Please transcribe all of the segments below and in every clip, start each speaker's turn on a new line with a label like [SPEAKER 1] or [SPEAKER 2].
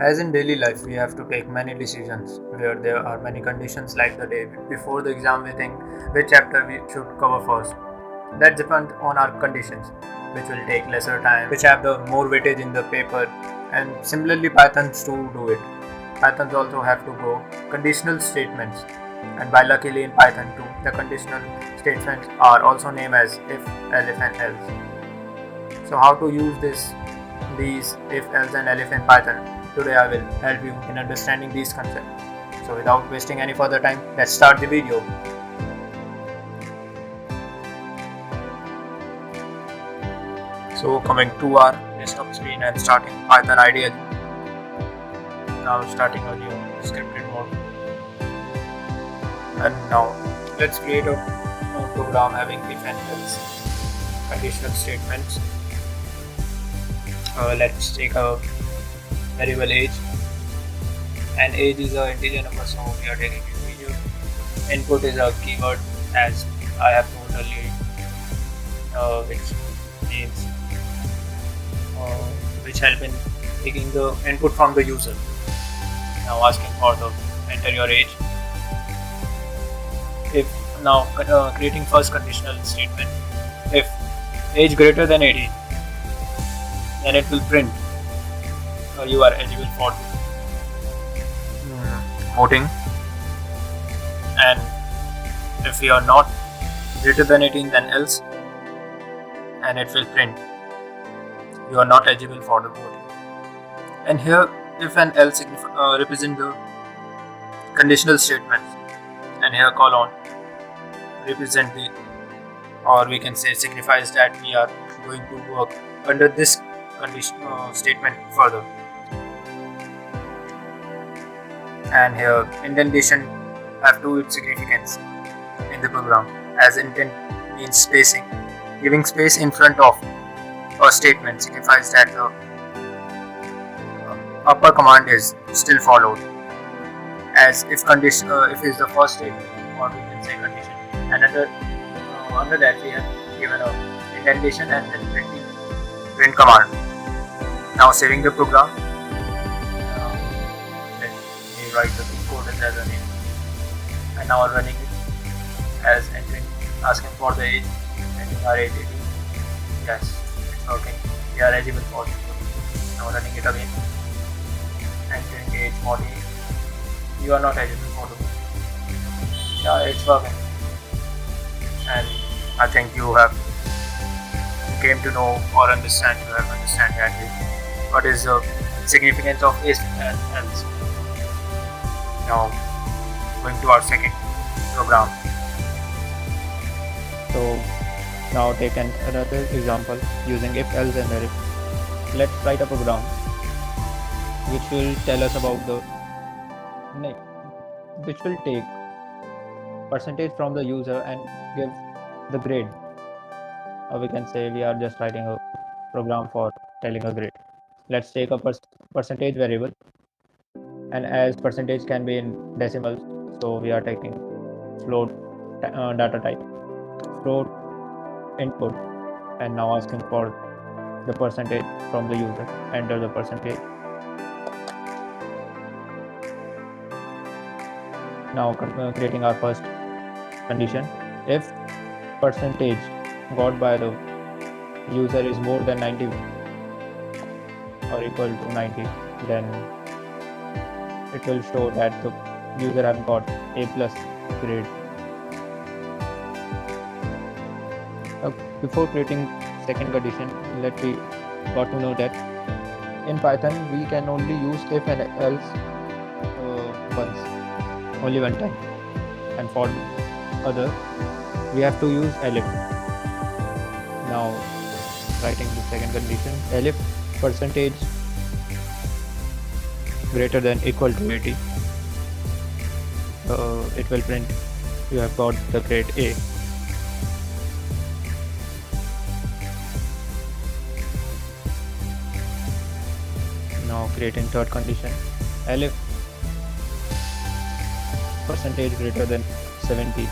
[SPEAKER 1] As in daily life, we have to take many decisions where there are many conditions like the day before the exam. We think which chapter we should cover first. That depends on our conditions, which will take lesser time, which have the more weightage in the paper, and similarly Pythons too do it. Pythons also have to go conditional statements, and by luckily in Python too, the conditional statements are also named as if, elif, and else. So how to use these if, else, and elif in Python? Today I will help you in understanding these concepts. So without wasting any further time, let's start the video. So coming to our desktop screen and starting Python ideally. Now starting a new scripted mode. And now let's create a program having if and else conditional statements. Let's take a variable age, and age is an integer number, so we are taking integer. Input is a keyword, as I have told earlier, which help in taking the input from the user. Now asking for the enter your age. If now creating first conditional statement, if age greater than 18, then it will print you are eligible for voting, and if you are not greater than 18, then else, and it will print you are not eligible for the voting. And here if and else represent the conditional statements, and here colon represent the, or we can say signifies that we are going to work under this conditional statement further. And here indentation have to its significance in the program, as indent means spacing. Giving space in front of a statement signifies that the upper command is still followed, as if condition if is the first statement, or we can say condition, and under that we have given a indentation and then print command. Now saving the program, let me write the code as a name, and now running it as entering, asking for the age, entering our age 18. Yes, it's working. We are eligible for it. Now running it again, entering age 40. You are not eligible for it. Yeah, it's working. And I think you have came to know or understand. You have understand that what is the significance of if and else. Now going to our second program. So now take another example using if, else, and elif. Let's write a program which will tell us about which will take percentage from the user and give the grade. Or we can say we are just writing a program for telling a grade. Let's take a percentage variable, and as percentage can be in decimals, so we are taking float data type, float input, and now asking for the percentage from the user. Enter the percentage. Now creating our first condition. If percentage got by the user is more than 90 or equal to 90, then it will show that the user have got A plus grade. Before creating second condition, we got to know that in Python we can only use if and else only one time, and for other we have to use elif. Now writing the second condition, elif percentage greater than equal to 80, it will print you have got the grade A. Now creating third condition, elif percentage greater than 70,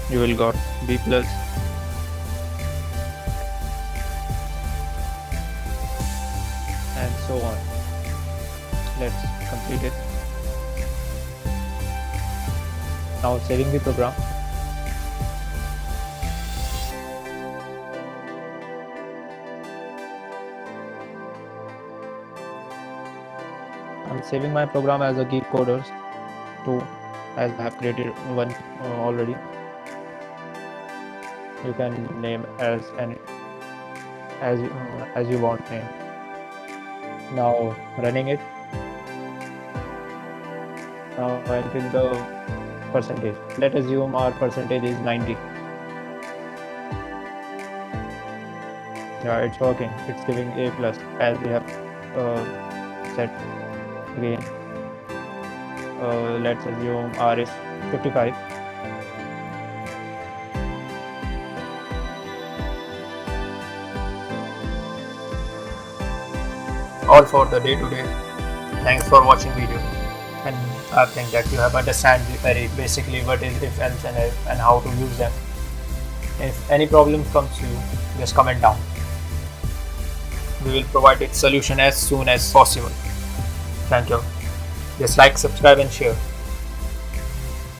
[SPEAKER 1] you will got B plus. And so on. Let's complete it. Now saving the program. I'm saving my program as a Geek Coders 2, as I have created one already. You can name as you want name. Now running it. Now entering the percentage. Let us assume our percentage is 90. Yeah, it's working. It's giving A plus as we have set again. Let's assume R is 55. All for the day today. Thanks for watching video, and I think that you have understand very basically what is if, else, and if, and how to use them. If any problem comes to you, just comment down. We will provide its solution as soon as possible. Thank you. Just like, subscribe and share.